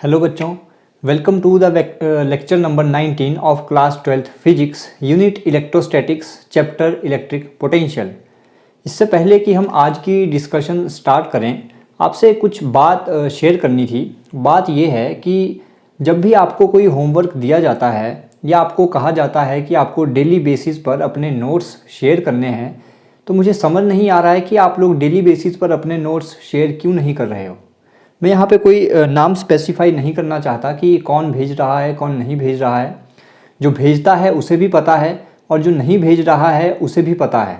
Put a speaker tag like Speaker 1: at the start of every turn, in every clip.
Speaker 1: Hello बच्चों, welcome to the lecture number 19 of class 12th physics unit electrostatics chapter electric potential. इससे पहले कि हम आज की डिस्कशन स्टार्ट करें, आपसे कुछ बात शेयर करनी थी। बात यह है कि जब भी आपको कोई होमवर्क दिया जाता है या आपको कहा जाता है कि आपको डेली बेसिस पर अपने नोट्स शेयर करने हैं, तो मुझे समझ नहीं आ रहा है कि आप लोग डेली बेसिस पर अपने नोट्स शेयर क्यों नहीं कर रहे हो। मैं यहाँ पे कोई नाम स्पेसिफाई नहीं करना चाहता कि कौन भेज रहा है कौन नहीं भेज रहा है। जो भेजता है उसे भी पता है और जो नहीं भेज रहा है उसे भी पता है।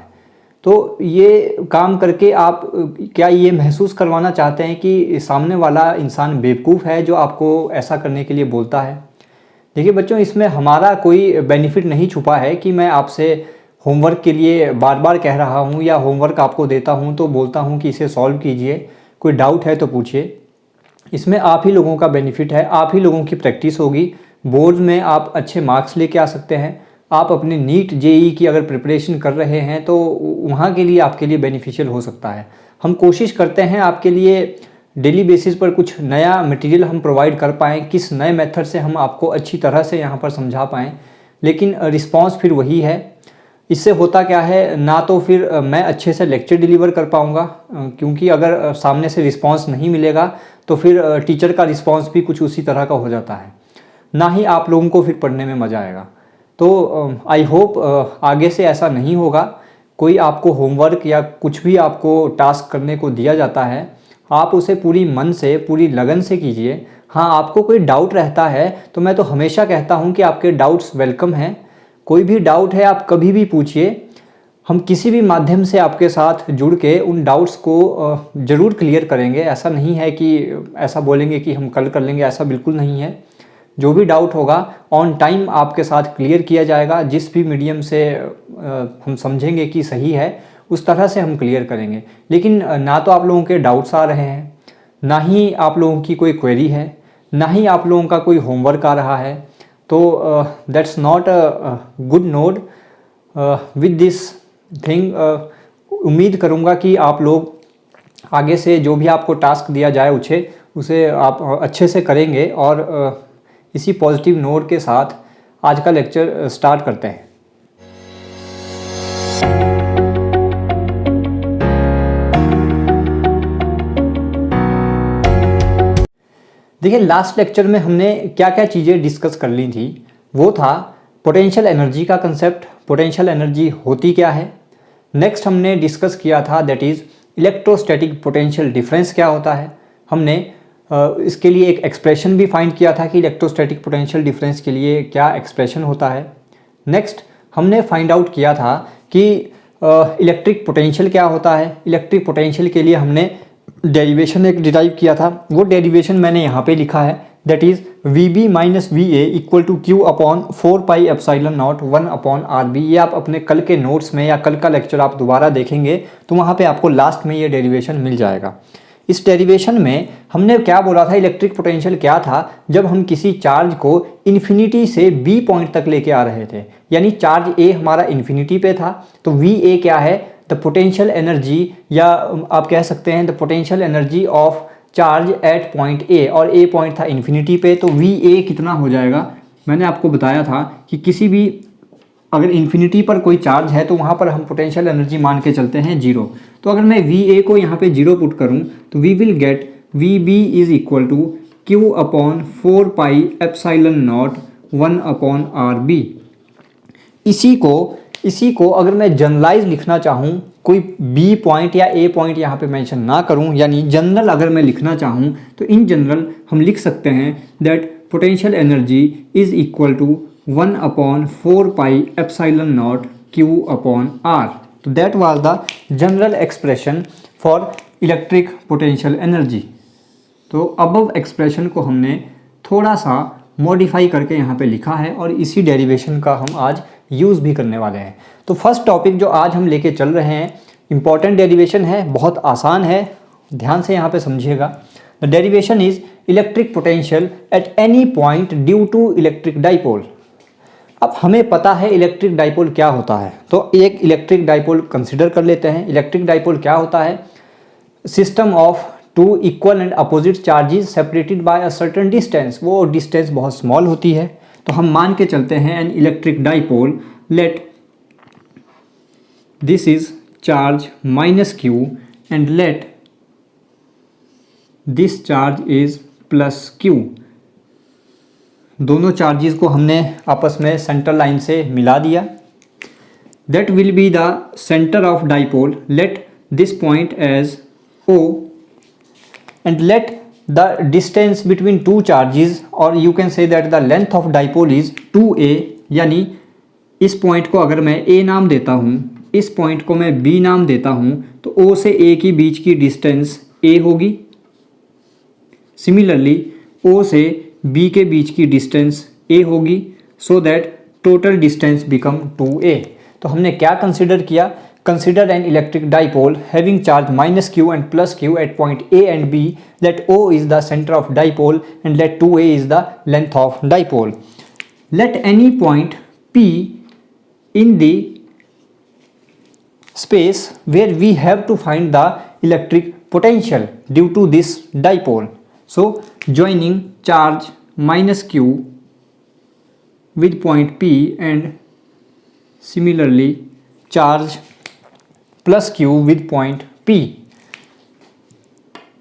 Speaker 1: तो ये काम करके आप क्या ये महसूस करवाना चाहते हैं कि सामने वाला इंसान बेवकूफ़ है जो आपको ऐसा करने के लिए बोलता है? देखिए बच्चों, इसमें हमारा कोई बेनिफिट नहीं छुपा है कि मैं आपसे होमवर्क के लिए बार बार कह रहा हूँ या होमवर्क आपको देता हूँ तो बोलता हूँ कि इसे सॉल्व कीजिए, कोई डाउट है तो पूछिए। इसमें आप ही लोगों का बेनिफिट है, आप ही लोगों की प्रैक्टिस होगी। बोर्ड में आप अच्छे मार्क्स लेके आ सकते हैं। आप अपनी नीट जेई की अगर प्रिपरेशन कर रहे हैं तो वहाँ के लिए आपके लिए बेनिफिशियल हो सकता है। हम कोशिश करते हैं आपके लिए डेली बेसिस पर कुछ नया मटेरियल हम प्रोवाइड कर पाएँ, किस नए मेथड से हम आपको अच्छी तरह से यहाँ पर समझा पाएँ, लेकिन रिस्पॉन्स फिर वही है। इससे होता क्या है, ना तो फिर मैं अच्छे से लेक्चर डिलीवर कर पाऊँगा, क्योंकि अगर सामने से रिस्पॉन्स नहीं मिलेगा तो फिर टीचर का रिस्पॉन्स भी कुछ उसी तरह का हो जाता है, ना ही आप लोगों को फिर पढ़ने में मज़ा आएगा। तो आई होप आगे से ऐसा नहीं होगा। कोई आपको होमवर्क या कुछ भी आपको टास्क करने को दिया जाता है, आप उसे पूरी मन से पूरी लगन से कीजिए। हाँ, आपको कोई डाउट रहता है तो मैं तो हमेशा कहता हूँ कि आपके डाउट्स वेलकम हैं। कोई भी डाउट है आप कभी भी पूछिए, हम किसी भी माध्यम से आपके साथ जुड़ के उन डाउट्स को ज़रूर क्लियर करेंगे। ऐसा नहीं है कि ऐसा बोलेंगे कि हम कल कर लेंगे, ऐसा बिल्कुल नहीं है। जो भी डाउट होगा ऑन टाइम आपके साथ क्लियर किया जाएगा। जिस भी मीडियम से हम समझेंगे कि सही है उस तरह से हम क्लियर करेंगे। लेकिन ना तो आप लोगों के डाउट्स आ रहे हैं, ना ही आप लोगों की कोई क्वेरी है, ना ही आप लोगों का कोई होमवर्क आ रहा है। तो that's not a good note with this thing. उम्मीद करूँगा कि आप लोग आगे से जो भी आपको टास्क दिया जाए उसे आप अच्छे से करेंगे। और इसी पॉजिटिव नोट के साथ आज का लेक्चर स्टार्ट करते हैं। देखिए, लास्ट लेक्चर में हमने क्या क्या चीज़ें डिस्कस कर ली थी। वो था पोटेंशियल एनर्जी का कंसेप्ट, पोटेंशियल एनर्जी होती क्या है। नेक्स्ट हमने डिस्कस किया था that is electrostatic potential difference क्या होता है। हमने इसके लिए एक एक्सप्रेशन भी फाइंड किया था कि इलेक्ट्रोस्टैटिक पोटेंशियल डिफरेंस के लिए क्या एक्सप्रेशन होता है। नेक्स्ट हमने फाइंड आउट किया था कि इलेक्ट्रिक पोटेंशियल क्या होता है। इलेक्ट्रिक पोटेंशियल के लिए हमने डेरिवेशन एक डिराइव किया था। वो डेरिवेशन मैंने यहाँ पे लिखा है, that is VB minus VA equal to Q upon 4 pi epsilon naught 1 upon RB। ये आप अपने कल के नोट्स में या कल का लेक्चर आप दोबारा देखेंगे तो वहाँ पे आपको लास्ट में ये डेरिवेशन मिल जाएगा। इस डेरिवेशन में हमने क्या बोला था, इलेक्ट्रिक पोटेंशियल क्या था जब हम किसी चार्ज को इन्फिनिटी से B पॉइंट तक लेके आ रहे थे। यानी चार्ज A हमारा इन्फिनिटी पे था तो VA क्या है, द पोटेंशियल एनर्जी, या आप कह सकते हैं the potential energy of charge at point A, और A पॉइंट था इन्फिनिटी पे। तो VA कितना हो जाएगा, मैंने आपको बताया था कि किसी भी अगर इन्फिनिटी पर कोई चार्ज है तो वहाँ पर हम पोटेंशियल एनर्जी मान के चलते हैं 0। तो अगर मैं VA को यहाँ पे 0 पुट करूँ तो we will get VB is equal to Q upon 4 pi epsilon naught 1 upon RB। इसी को अगर मैं जनरलाइज लिखना चाहूँ, कोई B पॉइंट या A पॉइंट यहाँ पे मेंशन ना करूँ, यानी जनरल अगर मैं लिखना चाहूँ तो इन जनरल हम लिख सकते हैं that potential energy is equal to 1 upon 4 pi epsilon naught Q upon R। तो that was the general expression for electric potential energy. तो अबव एक्सप्रेशन को हमने थोड़ा सा मॉडिफाई करके यहाँ पे लिखा है और इसी डेरिवेशन का हम आज यूज़ भी करने वाले हैं। तो फर्स्ट टॉपिक जो आज हम लेके चल रहे हैं इम्पॉर्टेंट डेरिवेशन है, बहुत आसान है, ध्यान से यहाँ पे समझिएगा। The derivation is electric potential at any point due to electric dipole. अब हमें पता है इलेक्ट्रिक डाइपोल क्या होता है, तो एक इलेक्ट्रिक डाइपोल कंसिडर कर लेते हैं। इलेक्ट्रिक डाइपोल क्या होता है, system of two equal and opposite charges separated by a certain distance, वो डिस्टेंस बहुत स्मॉल होती है। तो हम मान के चलते हैं an electric dipole, let this is charge minus Q and let this charge is plus Q. दोनों चार्जेस को हमने आपस में सेंटर लाइन से मिला दिया। That will be the centre of dipole, let this point as O and let the distance between two charges, or you can say that the length of dipole is 2a, यानी इस point को अगर मैं A नाम देता हूँ, इस point को मैं B नाम देता हूँ, तो O से A की बीच की डिस्टेंस A होगी। सिमिलरली O से B के बीच की डिस्टेंस A होगी, so that total distance become 2a। तो हमने क्या कंसिडर किया? Consider an electric dipole having charge minus q and plus q at point A and B. Let O is the center of dipole and let 2a is the length of dipole. Let any point P in the space where we have to find the electric potential due to this dipole. So joining charge minus q with point P and similarly charge plus Q with point P,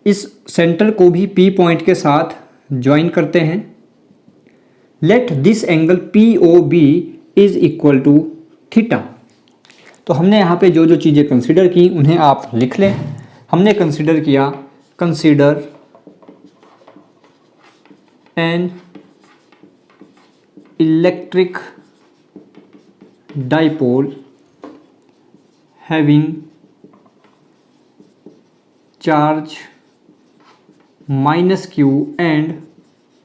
Speaker 1: इस centre को भी P point के साथ join करते हैं। Let this angle POB is equal to theta. तो हमने यहाँ पे जो जो चीज़ें कंसिडर की उन्हें आप लिख लें। हमने कंसिडर किया, consider N electric dipole having charge minus q and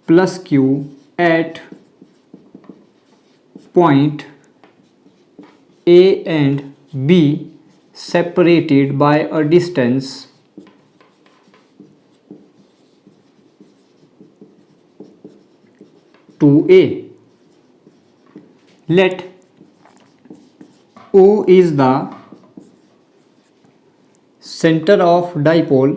Speaker 1: plus q at point A and B separated by a distance to A. Let O is the center of dipole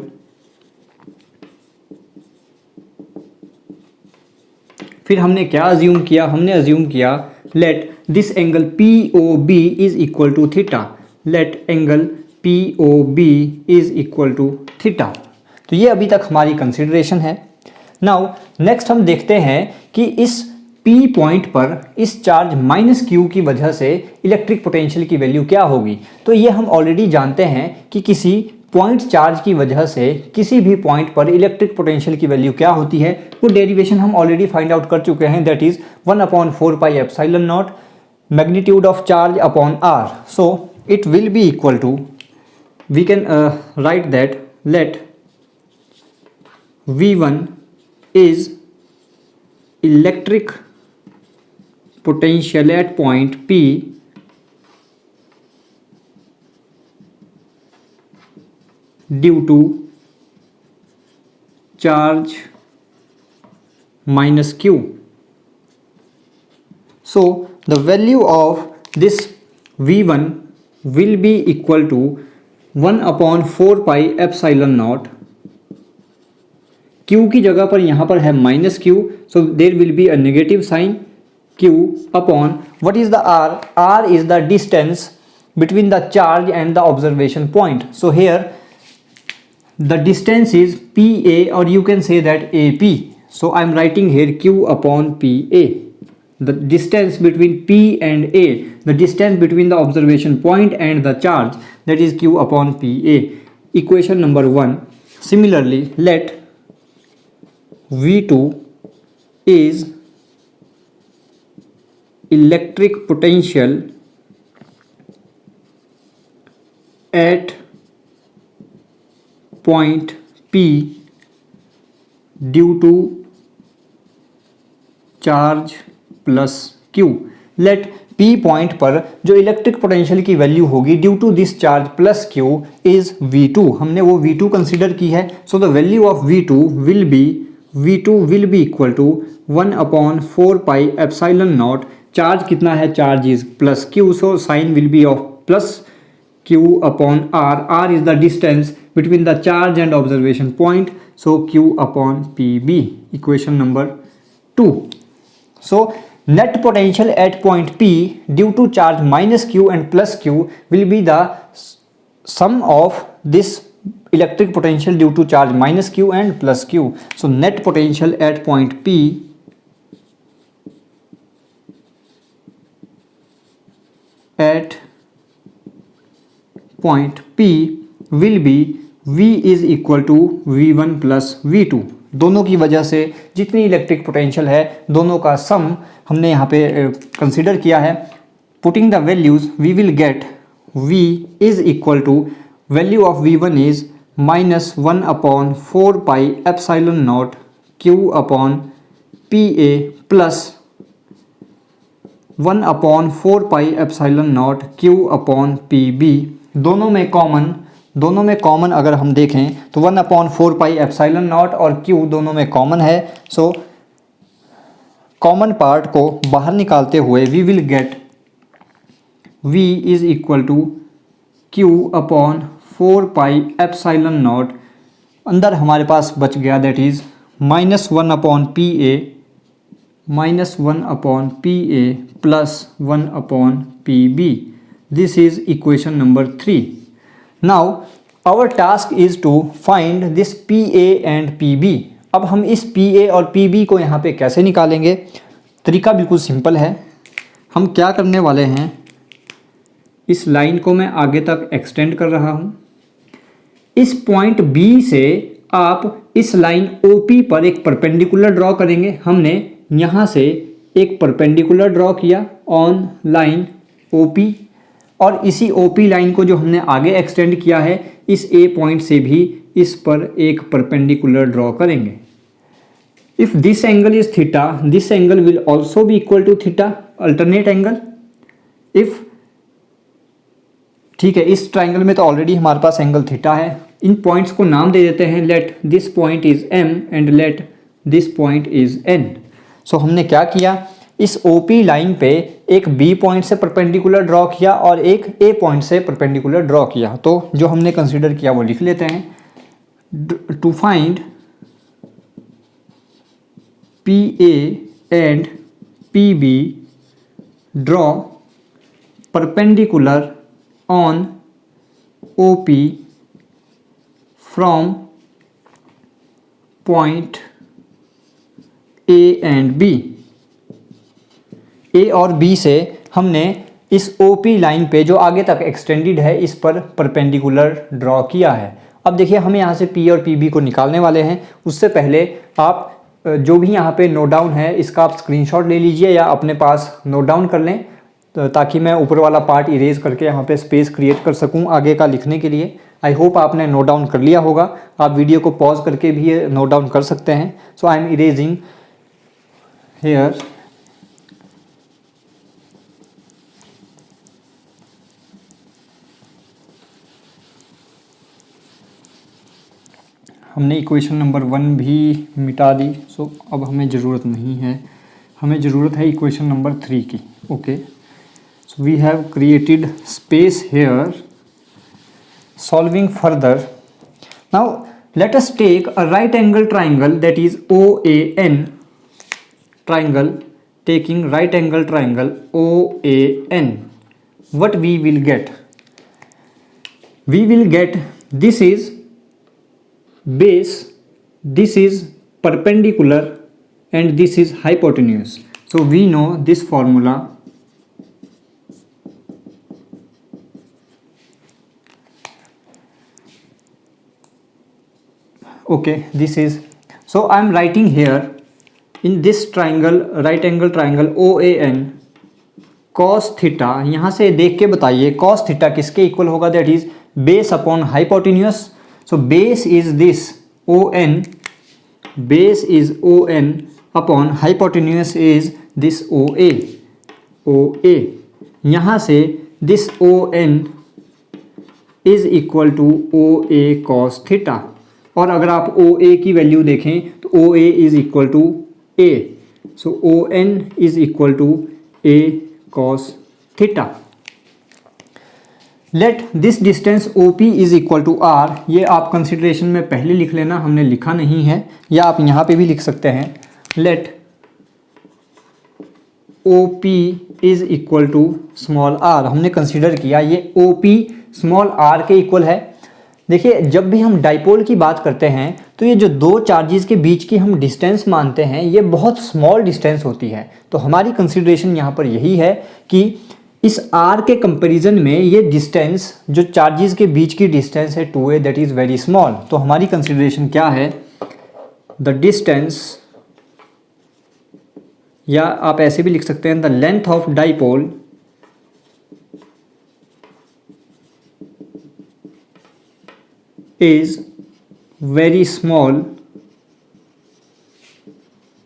Speaker 1: फिर हमने क्या अज्यूम किया? हमने assume किया let this angle POB is equal to theta. Let angle POB is equal to theta. तो ये अभी तक हमारी कंसिडरेशन है। नाउ नेक्स्ट हम देखते हैं कि इस P पॉइंट पर इस चार्ज माइनस क्यू की वजह से इलेक्ट्रिक पोटेंशियल की वैल्यू क्या होगी। तो ये हम ऑलरेडी जानते हैं कि किसी पॉइंट चार्ज की वजह से किसी भी पॉइंट पर इलेक्ट्रिक पोटेंशियल की वैल्यू क्या होती है, वो डेरिवेशन हम ऑलरेडी फाइंड आउट कर चुके हैं। That is 1/4 pi epsilon naught magnitude of charge upon r. So it will be equal to, we can write that let V1 is electric potential at point P due to charge minus Q. So the value of this V1 will be equal to 1/4 pi epsilon naught. Q की जगह पर यहाँ पर है minus Q, so there will be a negative sign Q upon what is the R? R is the distance between the charge and the observation point. So here the distance is PA, or you can say that AP. So I am writing here Q upon PA. The distance between P and A, the distance between the observation point and the charge, that is Q upon PA. Equation number 1. Similarly, let V2 is electric potential at point P due to charge plus Q. Let P point पर जो electric potential की value होगी due to this charge plus Q is V2. हमने वो V2 consider की है. So the value of V2 will be equal to 1/4 pi epsilon naught. Charge कितना है? Charge is plus Q, so sign will be of plus Q upon R. R is the distance between the charge and observation point, so Q upon PB, equation number 2. So net potential at point P due to charge minus Q and plus Q will be the sum of this electric potential due to charge minus Q and plus Q. So net potential at point P will be V is equal to V1 plus V2. दोनों की वजह से जितनी electric potential है दोनों का सम हमने यहाँ पे कंसिडर किया है. Putting the values we will get V is equal to value of V1 is -1 upon 4 pi epsilon naught Q upon PA plus 1 upon 4 pi epsilon naught Q upon PB. दोनों में कॉमन अगर हम देखें तो 1 upon 4 pi epsilon naught और Q दोनों में common है. सो कॉमन पार्ट को बाहर निकालते हुए we will get V is equal to Q upon 4 pi epsilon naught. अंदर हमारे पास बच गया that is -1 upon PA plus 1 upon PB. This is equation number 3. Now our task is to find this PA and PB. अब हम इस PA और PB को यहाँ पे कैसे निकालेंगे? तरीका बिल्कुल सिंपल है. हम क्या करने वाले हैं, इस लाइन को मैं आगे तक एक्सटेंड कर रहा हूँ. इस पॉइंट B से आप इस लाइन OP पर एक परपेंडिकुलर ड्रॉ करेंगे. हमने यहाँ से एक परपेंडिकुलर ड्रॉ किया ऑन लाइन OP और इसी OP लाइन को जो हमने आगे एक्सटेंड किया है इस A पॉइंट से भी इस पर एक परपेंडिकुलर ड्रॉ करेंगे. If this angle is theta, this angle will also be equal to theta, alternate angle. If ठीक है, इस ट्राइंगल में तो ऑलरेडी हमारे पास एंगल थीटा है. इन पॉइंट्स को नाम दे देते हैं. Let this point is M and let this point is N. सो हमने क्या किया, इस OP लाइन पे एक B पॉइंट से परपेंडिकुलर ड्रॉ किया और एक A पॉइंट से परपेंडिकुलर ड्रॉ किया. तो जो हमने कंसीडर किया वो लिख लेते हैं. To find PA and PB draw perpendicular on OP from point A and B. A और B से हमने इस OP लाइन पे जो आगे तक एक्सटेंडेड है इस पर परपेंडिकुलर ड्रॉ किया है. अब देखिए हमें यहाँ से P और PB को निकालने वाले हैं. उससे पहले आप जो भी यहाँ पे नोट डाउन है इसका आप स्क्रीनशॉट ले लीजिए या अपने पास नोट डाउन कर लें ताकि मैं ऊपर वाला पार्ट इरेज करके यहाँ पे स्पेस क्रिएट कर सकूँ आगे का लिखने के लिए. आई होप आपने नोट डाउन कर लिया होगा. आप वीडियो को पॉज करके भी नोट डाउन कर सकते हैं. सो आई एम इरेजिंग हेयर. हमने इक्वेशन नंबर 1 भी मिटा दी. सो अब हमें ज़रूरत नहीं है. हमें ज़रूरत है इक्वेशन नंबर 3 की. Okay, so we have created space here. Solving further, now let us take a right angle triangle that is OAN triangle. Taking right angle triangle OAN, what we will get? We will get this is base, this is perpendicular and this is hypotenuse. So we know this formula. Okay, this is, so I am writing here in this triangle, right angle triangle OAN, cos theta. यहाँ से देख के बताइए cos theta किसके equal होगा, that is base upon hypotenuse. So base is this ON, base is ON upon hypotenuse is this OA. यहाँ से this ON is equal to OA cos theta. और अगर आप OA की वैल्यू देखें तो OA is equal to A. So ON is equal to A cos theta. Let this distance OP is equal to R, ये आप कंसिडरेशन में पहले लिख लेना, हमने लिखा नहीं है, या आप यहाँ पे भी लिख सकते हैं let OP is equal to small r, हमने कंसिडर किया ये OP स्मॉल r के इक्वल है। देखिए जब भी हम डाइपोल की बात करते हैं तो ये जो दो चार्जेस के बीच की हम डिस्टेंस मानते हैं ये बहुत स्मॉल डिस्टेंस होती है, तो हमारी कंसिडरेशन यहाँ पर यही है कि इस r के कंपैरिजन में ये डिस्टेंस जो चार्जेस के बीच की डिस्टेंस है 2a that is very small. तो हमारी कंसिडरेशन क्या है, द डिस्टेंस, या आप ऐसे भी लिख सकते हैं the length of dipole is very small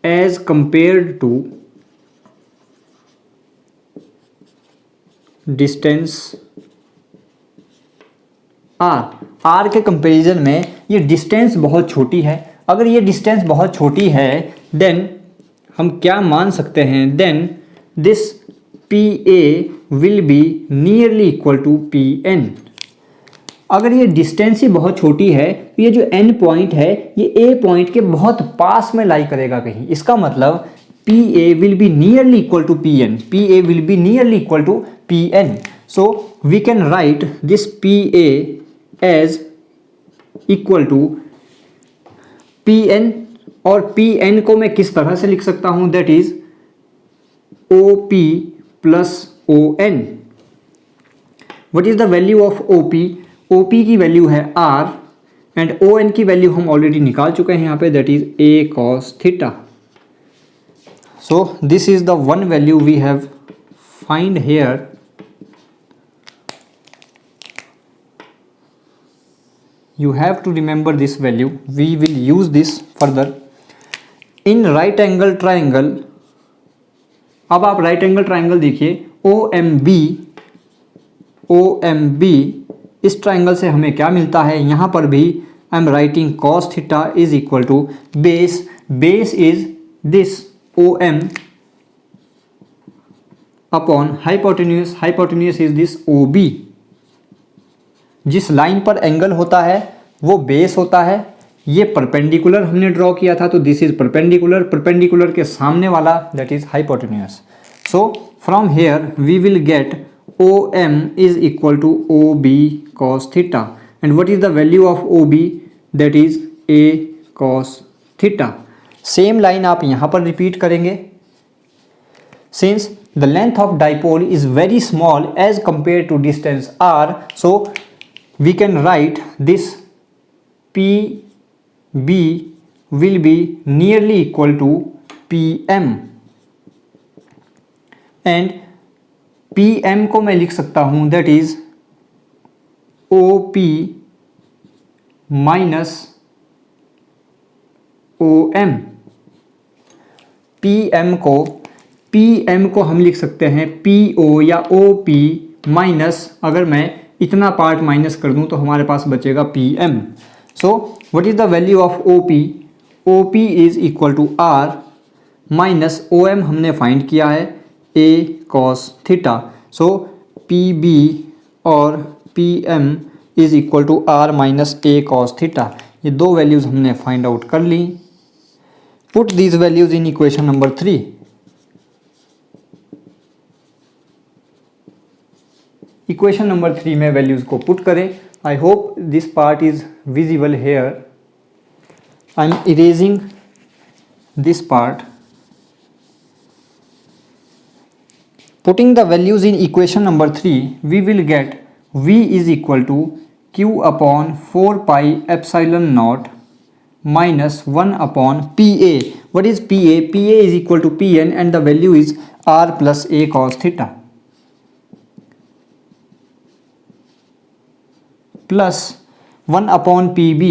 Speaker 1: as compared to distance r के कंपैरिजन में ये डिस्टेंस बहुत छोटी है। अगर ये डिस्टेंस बहुत छोटी है देन हम क्या मान सकते हैं, then this PA will be nearly equal to PN। अगर ये डिस्टेंस ही बहुत छोटी है तो ये जो n पॉइंट है ये A पॉइंट के बहुत पास में लाई करेगा कहीं, इसका मतलब PA will be nearly equal to PN, PA will be nearly equal to PN। So we can write this PA as equal to PN, और PN को मैं किस तरह से लिख सकता हूं, that is OP plus ON। What is the value of OP, OP की वैल्यू है R एंड ON की वैल्यू हम ऑलरेडी निकाल चुके हैं यहाँ पे, that is A cos theta. So this is the one value we have find here. You have to remember this value, we will use this further in right angle triangle। अब आप right angle triangle देखिए, OMB इस triangle से हमें क्या मिलता है, यहाँ पर भी I am writing cos theta is equal to base is this OM upon hypotenuse is this OB। जिस लाइन पर एंगल होता है वो बेस होता है, ये परपेंडिकुलर हमने ड्रॉ किया था तो दिस इज परपेंडिकुलर के सामने वाला that is hypotenuse. So from here we will get OM is equal to OB cos theta and what is the value of OB, that is A cos theta. Same line आप यहाँ पर repeat करेंगे। Since the length of dipole is very small as compare to distance R, so we can write this PB will be nearly equal to PM and PM को मैं लिख सकता हूँ that is OP minus OM। PM को हम लिख सकते हैं PO या OP माइनस, अगर मैं इतना पार्ट माइनस कर दूं तो हमारे पास बचेगा PM। So what is the value of OP is equal to R minus OM हमने फाइंड किया है A cos theta. So PB और PM is equal to R minus A cos theta. ये दो वैल्यूज हमने फाइंड आउट कर ली। Put these values in equation number 3। Equation number 3 में वैल्यूज़ को पुट करें। I hope this part is visible here. I am erasing this part. Putting the values in equation number 3 we will get V is equal to Q upon 4 pi epsilon naught minus 1 upon PA। What is PA? PA is equal to PN and the value is R plus A cos theta plus 1 upon PB,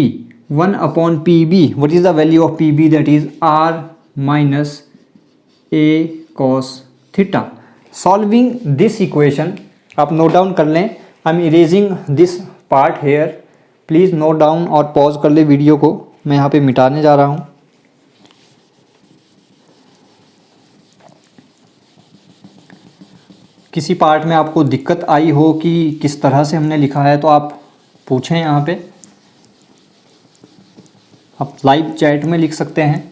Speaker 1: what is the value of PB, that is R minus A cos theta। Solving this equation, आप note down कर लें। आई am erasing this part here, please note down और pause कर ले video को, मैं यहाँ पे मिटाने जा रहा हूँ। किसी पार्ट में आपको दिक्कत आई हो कि किस तरह से हमने लिखा है तो आप पूछें, यहाँ पे आप लाइव चैट में लिख सकते हैं।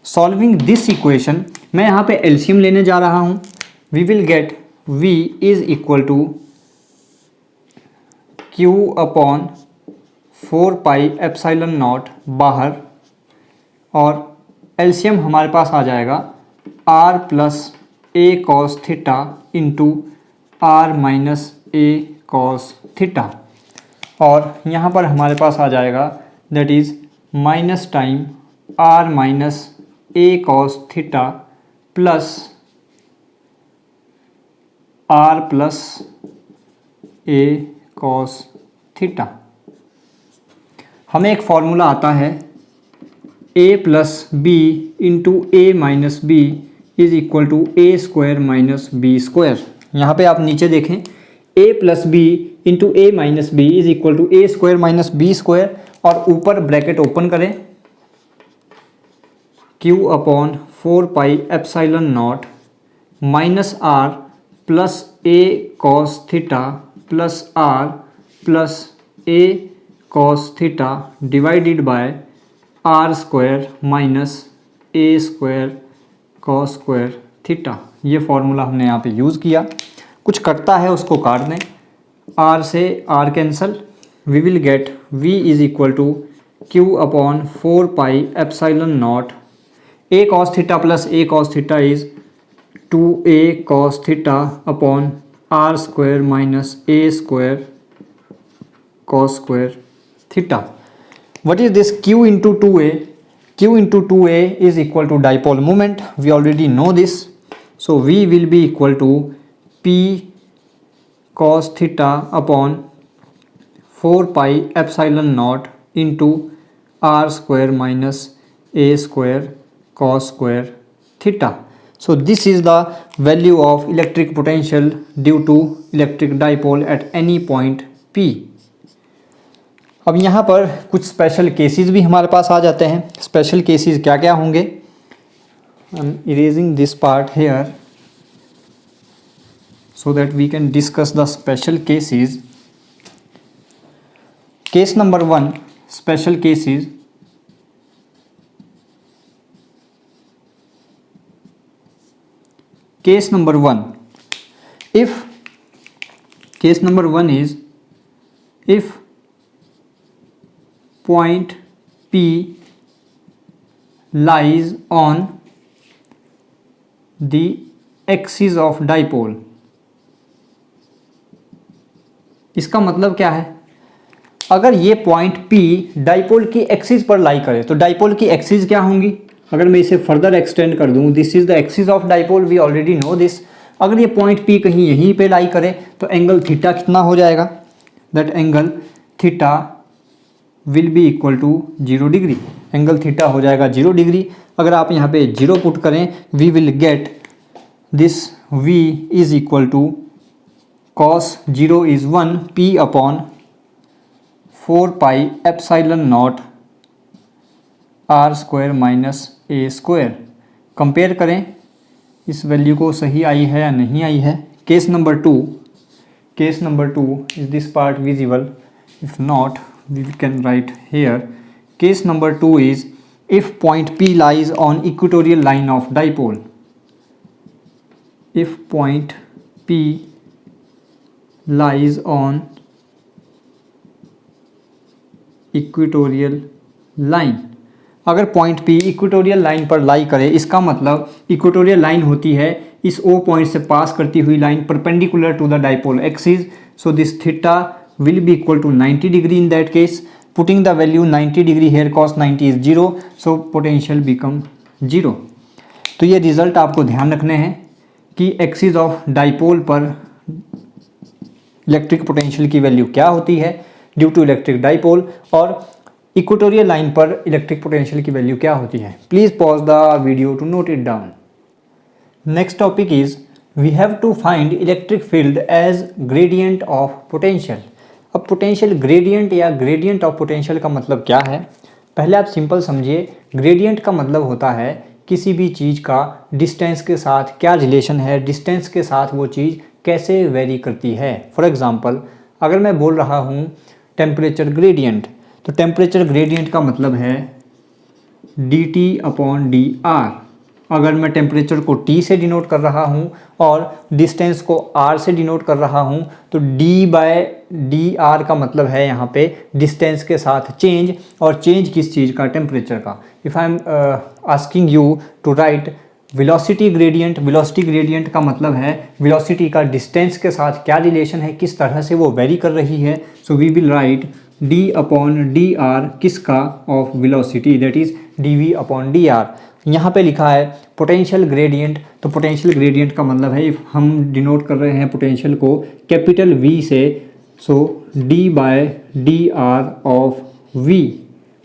Speaker 1: सॉल्विंग दिस इक्वेशन, मैं यहाँ पे एलसीएम लेने जा रहा हूँ। We will get v is equal to q upon 4 pi epsilon naught बाहर, और एलसीएम हमारे पास आ जाएगा r plus a cos theta into r minus a cos theta, और यहाँ पर हमारे पास आ जाएगा that is minus time r minus a cos theta plus r plus a cos theta. हमें एक फॉर्मूला आता है a plus B into A minus B is equal to A square minus B square. यहाँ पे आप नीचे देखें a plus B into A minus B is equal to A square minus B square, और ऊपर bracket open करें q upon 4 pi epsilon naught minus r plus a cos theta plus r plus a cos theta divided by r square minus a square cos square theta. ये formula हमने यहाँ पे use किया। कुछ कटता है उसको काट दें, r से r cancel, we will get v is equal to q upon 4 pi epsilon naught a cos theta plus a cos theta is 2a cos theta upon r square minus a square cos square theta. What is this q into 2a? q into 2a is equal to dipole moment. We already know this. So v will be equal to p cos theta upon 4 pi epsilon naught into r square minus a square cos square theta. So this is the value of electric potential due to electric dipole at any point P. अब यहाँ पर कुछ special cases भी हमारे पास आ जाते हैं। Special cases क्या क्या होंगे? आई am erasing this part here so that we can discuss the special cases. Case number 1, special cases. Case number 1, if case number 1 is if point P lies on the axis of dipole. इसका मतलब क्या है? अगर ये point P dipole की axis पर लाई करे तो डाइपोल की एक्सिस क्या होंगी? अगर मैं इसे फर्दर एक्सटेंड कर दूं, this is the axis of dipole, we already know this. अगर ये पॉइंट P कहीं यहीं पे लाई करे तो एंगल थीटा कितना हो जाएगा? That angle theta will be equal to 0 degree. Angle theta हो जाएगा 0 डिग्री। अगर आप यहाँ पे 0 पुट करें, we will get this v is equal to cos 0 is 1 p upon 4 pi epsilon naught r square minus a square। Compare करें इस value को, सही आई है या नहीं आई है। Case number 2, case number 2 is this part visible? If not we can write here. Case number 2 is if point P lies on equatorial line of dipole. If point P lies on equatorial line. अगर point P equatorial line पर लाई करे, इसका मतलब equatorial line होती है इस O point से pass करती हुई line perpendicular to the dipole axis. So this theta will be equal to 90 degree in that case. Putting the value 90 degree here, cos 90 is 0, so potential become 0। तो ये result आपको ध्यान रखने हैं कि एक्सिस ऑफ डाइपोल पर electric potential की value क्या होती है ड्यू टू इलेक्ट्रिक डाइपोल, और इक्वेटोरियल लाइन पर इलेक्ट्रिक पोटेंशियल की वैल्यू क्या होती है। Please pause the video to note it down. Next topic is we have to find electric field as gradient of potential. अब पोटेंशियल ग्रेडियंट या gradient of potential का मतलब क्या है? पहले आप सिंपल समझिए। ग्रेडियंट का मतलब होता है किसी भी चीज़ का डिस्टेंस के साथ क्या रिलेशन है, डिस्टेंस के साथ वो चीज़ कैसे वेरी करती है। फॉर एग्ज़ाम्पल अगर मैं बोल रहा हूँ टेम्परेचर ग्रेडियंट, तो टेम्परेचर ग्रेडियंट का मतलब है dt/dr। अगर मैं टेम्परेचर को T से डिनोट कर रहा हूँ और डिस्टेंस को R से डिनोट कर रहा हूँ, तो d/dr का मतलब है यहाँ पे डिस्टेंस के साथ चेंज, और चेंज किस चीज़ का, टेम्परेचर का। If I am asking you to write velocity gradient, velocity gradient का मतलब है वेलोसिटी का डिस्टेंस के साथ क्या रिलेशन है, किस तरह से वो वेरी कर रही है। So we will write d/dr किसका, of velocity, that is dv/dr। यहाँ पे लिखा है पोटेंशियल ग्रेडियंट, तो पोटेंशियल ग्रेडियंट का मतलब है, इफ हम डिनोट कर रहे हैं पोटेंशियल को कैपिटल V से, सो d/dr ऑफ V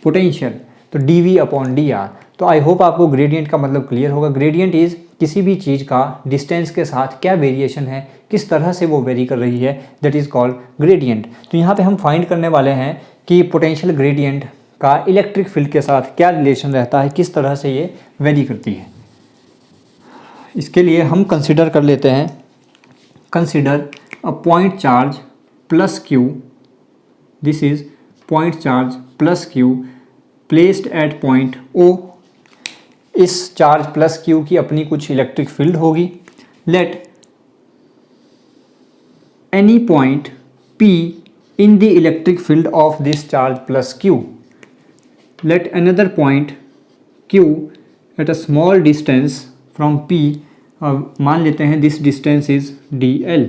Speaker 1: पोटेंशियल, तो dv/dr। तो आई होप आपको ग्रेडियंट का मतलब क्लियर होगा। ग्रेडियंट इज किसी भी चीज़ का डिस्टेंस के साथ क्या वेरिएशन है, किस तरह से वो वेरी कर रही है, दैट इज़ कॉल्ड ग्रेडियंट। तो यहाँ पे हम फाइंड करने वाले हैं कि पोटेंशियल ग्रेडियंट का इलेक्ट्रिक फील्ड के साथ क्या रिलेशन रहता है, किस तरह से ये वेरी करती है। इसके लिए हम कंसिडर कर लेते हैं, consider a point charge plus Q, this is point charge plus Q placed at point O। इस चार्ज प्लस क्यू की अपनी कुछ इलेक्ट्रिक फील्ड होगी। Let any point P in the electric field of this charge plus Q. Let another point Q at a small distance from P, मान लेते हैं this distance is dl।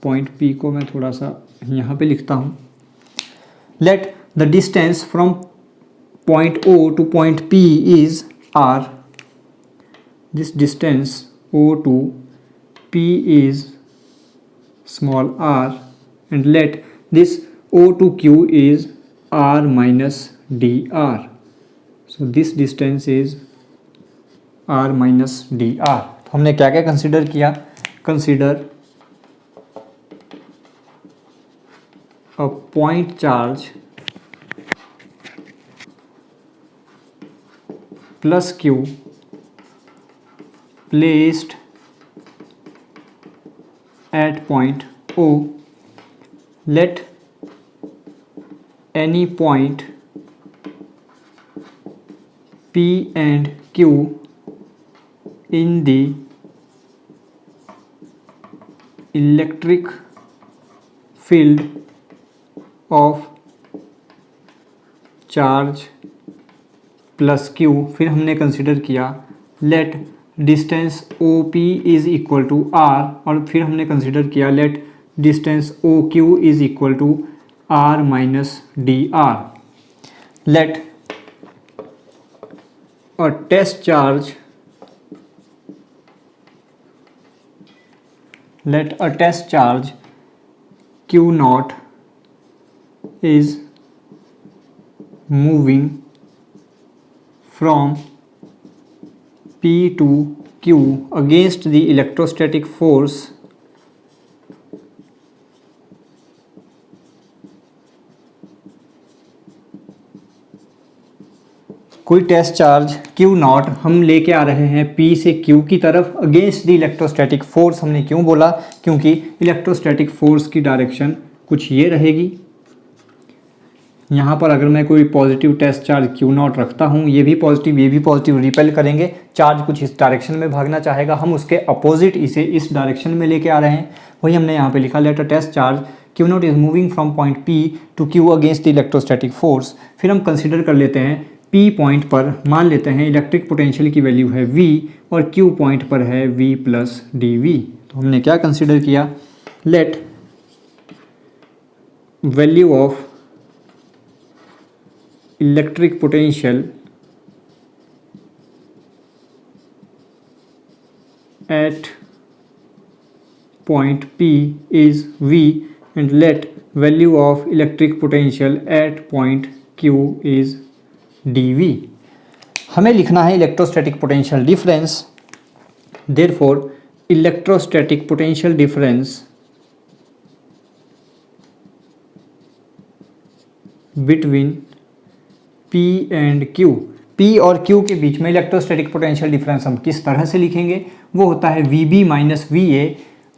Speaker 1: Point P को मैं थोड़ा सा यहाँ पे लिखता हूँ। Let the distance from point O to point P is r। This distance O to P is small r, and let this O to Q is r minus dr। So this distance is r minus dr। तो हमने क्या क्या consider किया, consider a point charge plus Q placed at point O। Let any point P and Q in the electric field of charge plus Q, फिर हमने consider किया let distance OP is equal to R, और फिर हमने consider किया let distance OQ is equal to R minus dr। Let a test charge, let a test charge Q naught is moving from P to Q against the electrostatic force कोई test charge Q not हम लेके आ रहे हैं P से Q की तरफ against the electrostatic force. हमने क्यों बोला, क्योंकि इलेक्ट्रोस्टैटिक फोर्स की डायरेक्शन कुछ ये रहेगी। यहाँ पर अगर मैं कोई positive test charge Q naught रखता हूँ, ये भी पॉजिटिव रिपेल करेंगे, चार्ज कुछ इस डायरेक्शन में भागना चाहेगा, हम उसके अपोजिट इसे इस डायरेक्शन में लेके आ रहे हैं। वही हमने यहाँ पे लिखा let a test charge Q naught is moving from point P to Q against the electrostatic force. फिर हम कंसिडर कर लेते हैं P पॉइंट पर मान लेते हैं इलेक्ट्रिक पोटेंशियल की वैल्यू है V, और Q पॉइंट पर है V प्लस dV। तो हमने क्या कंसिडर किया, let value of electric potential at point P is V, and let value of electric potential at point Q is dV। हमें लिखना है electrostatic potential difference, therefore electrostatic potential difference between P and Q। P और Q के बीच में electrostatic potential difference हम किस तरह से लिखेंगे, वो होता है VB माइनस VA।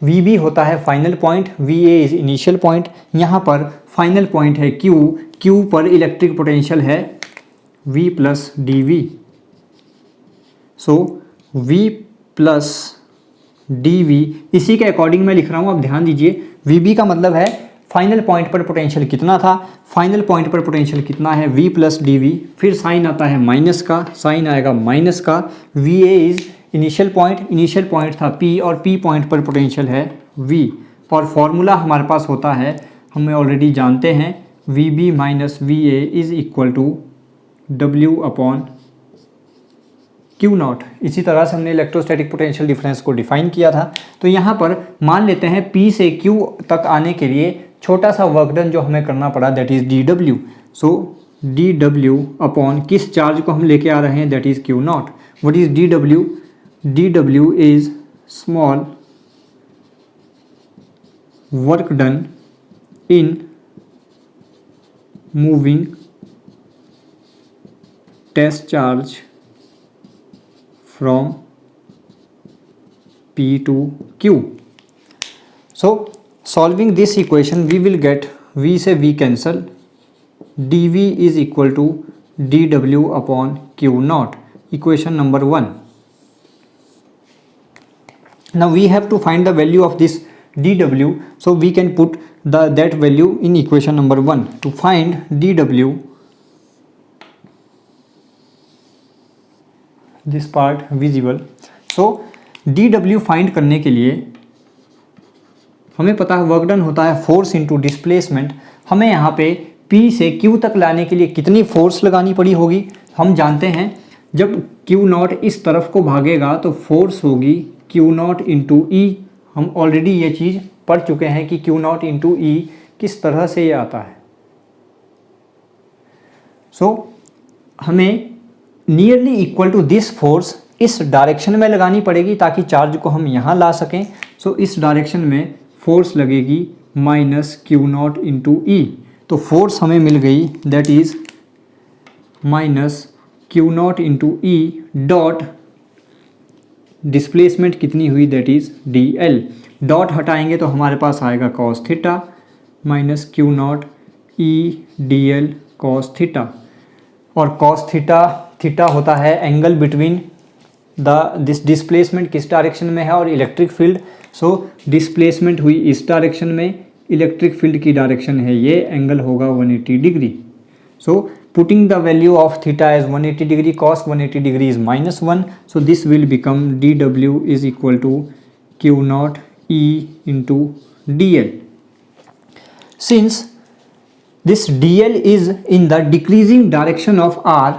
Speaker 1: VB होता है final point, VA is initial point. यहाँ पर फाइनल पॉइंट है Q, Q पर इलेक्ट्रिक पोटेंशियल है V प्लस DV। सो V प्लस DV, इसी के अकॉर्डिंग मैं लिख रहा हूँ, आप ध्यान दीजिए। VB का मतलब है फाइनल पॉइंट पर पोटेंशियल कितना था, फाइनल पॉइंट पर पोटेंशियल कितना है V प्लस DV, फिर साइन आता है माइनस का, साइन आएगा माइनस का। VA is initial point, initial point था P और P पॉइंट पर पोटेंशियल है V, और फॉर्मूला हमारे पास होता है, हमें ऑलरेडी जानते हैं, VB minus VA is equal to W upon Q naught. इसी तरह से हमने इलेक्ट्रोस्टैटिक पोटेंशियल डिफरेंस को डिफाइन किया था। तो यहाँ पर मान लेते हैं P से Q तक आने के लिए छोटा सा वर्क डन जो हमें करना पड़ा, that is DW। So DW upon किस चार्ज को हम लेके आ रहे हैं, that is Q naught. What is DW? DW is small work done in moving test charge from P to Q. So solving this equation we will get V से V cancel, dV is equal to dW upon Q naught, equation number 1. Now we have to find the value of this dW, so we can put that value in equation number 1. To find dW, this part visible. So dW find करने के लिए हमें पता है work done होता है force into displacement. हमें यहाँ पे P से Q तक लाने के लिए कितनी फोर्स लगानी पड़ी होगी, हम जानते हैं जब Q नॉट इस तरफ को भागेगा तो फोर्स होगी Q नॉट इंटू E। हम ऑलरेडी ये चीज़ पढ़ चुके हैं कि Q नॉट इंटू E किस तरह से ये आता है। सो हमें nearly equal to this force इस डायरेक्शन में लगानी पड़ेगी ताकि चार्ज को हम यहाँ ला सकें। सो इस डायरेक्शन में फोर्स लगेगी minus Q not into E। तो फोर्स हमें मिल गई, that is minus Q not into E dot displacement कितनी हुई, दैट इज DL। डॉट हटाएंगे तो हमारे पास आएगा cos theta minus Q naught E DL cos theta. और कॉस थीटा होता है एंगल बिटवीन दिस डिस्प्लेसमेंट किस डायरेक्शन में है और इलेक्ट्रिक फील्ड। सो डिस्प्लेसमेंट हुई इस डायरेक्शन में, इलेक्ट्रिक फील्ड की डायरेक्शन है ये, एंगल होगा 180 degree. So putting the value of theta as 180 degree, cos 180 degree is -1। So this will become DW is equal to Q naught E into DL। Since this DL is in the decreasing direction of R,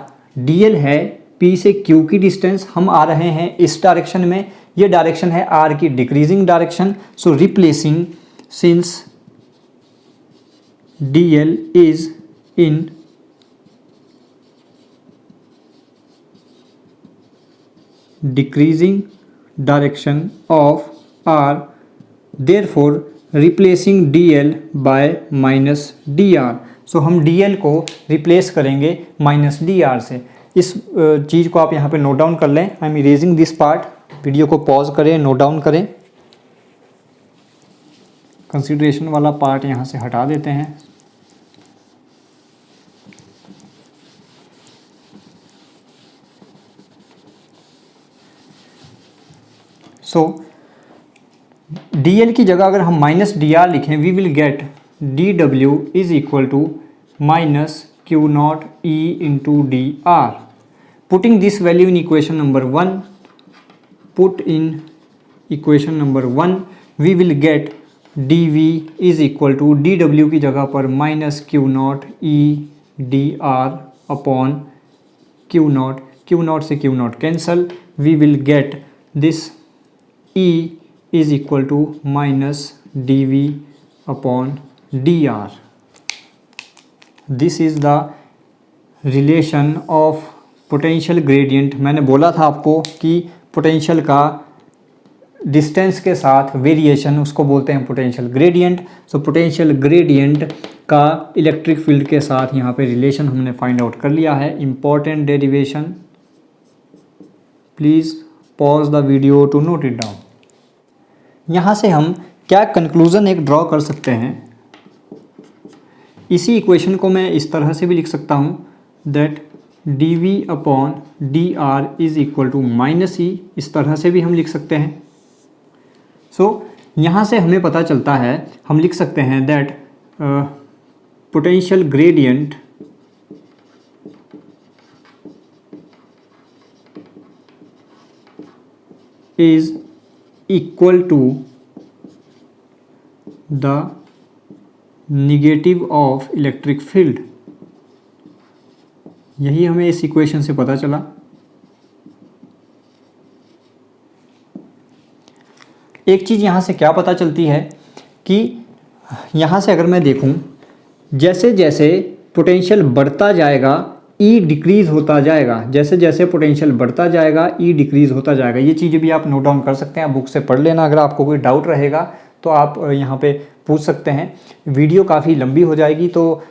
Speaker 1: DL है P से Q की distance, हम आ रहे हैं इस direction में, ये डायरेक्शन है R की decreasing direction. So replacing, since DL is in decreasing direction of R, therefore replacing DL bye minus DR। सो हम DL को रिप्लेस करेंगे माइनस DR से। इस चीज़ को आप यहाँ पे नोट डाउन कर लें। आई am erasing this part, video को पॉज करें, नोट डाउन करें, कंसीडरेशन वाला पार्ट यहाँ से हटा देते हैं। सो DL की जगह अगर हम माइनस DR लिखें, we will get DW is equal to minus Q naught E into DR। Putting this value in equation number 1, put in equation number 1 we will get DV is equal to DW की जगह पर minus Q naught E DR upon Q naught से Q naught cancel, we will get this E is equal to minus dV upon dr. This is the relation of potential gradient। मैंने बोला था आपको कि potential का distance के साथ variation, उसको बोलते हैं potential gradient. So potential gradient का इलेक्ट्रिक फील्ड के साथ यहाँ पे रिलेशन हमने फाइंड आउट कर लिया है। Important derivation, please pause the video to note it down. यहाँ से हम क्या कंक्लूज़न एक ड्रॉ कर सकते हैं, इसी इक्वेशन को मैं इस तरह से भी लिख सकता हूँ that dV/dr is equal to -E, इस तरह से भी हम लिख सकते हैं। सो यहाँ से हमें पता चलता है, हम लिख सकते हैं that potential gradient is equal to the negative of electric field। यही हमें इस इक्वेशन से पता चला। एक चीज़ यहाँ से क्या पता चलती है कि यहाँ से अगर मैं देखूँ, जैसे जैसे पोटेंशियल बढ़ता जाएगा ई डिक्रीज़ होता जाएगा, जैसे जैसे पोटेंशियल बढ़ता जाएगा ई डिक्रीज़ होता जाएगा। ये चीज़ें भी आप नोट डाउन कर सकते हैं, बुक से पढ़ लेना। अगर आपको कोई डाउट रहेगा तो आप यहाँ पे पूछ सकते हैं। वीडियो काफ़ी लंबी हो जाएगी तो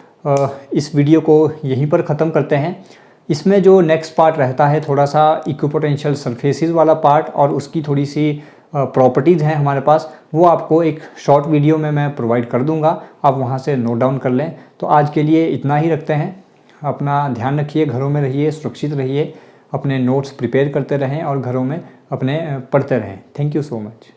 Speaker 1: इस वीडियो को यहीं पर ख़त्म करते हैं। इसमें जो नेक्स्ट पार्ट रहता है थोड़ा सा इक्विपोटेंशियल सरफेसेस वाला पार्ट, और उसकी थोड़ी सी प्रॉपर्टीज़ हैं हमारे पास, वो आपको एक शॉर्ट वीडियो में मैं प्रोवाइड कर दूंगा, आप वहाँ से नोट डाउन कर लें। तो आज के लिए इतना ही रखते हैं। अपना ध्यान रखिए, घरों में रहिए, सुरक्षित रहिए, अपने नोट्स प्रिपेयर करते रहें और घरों में अपने पढ़ते रहें। Thank you so much.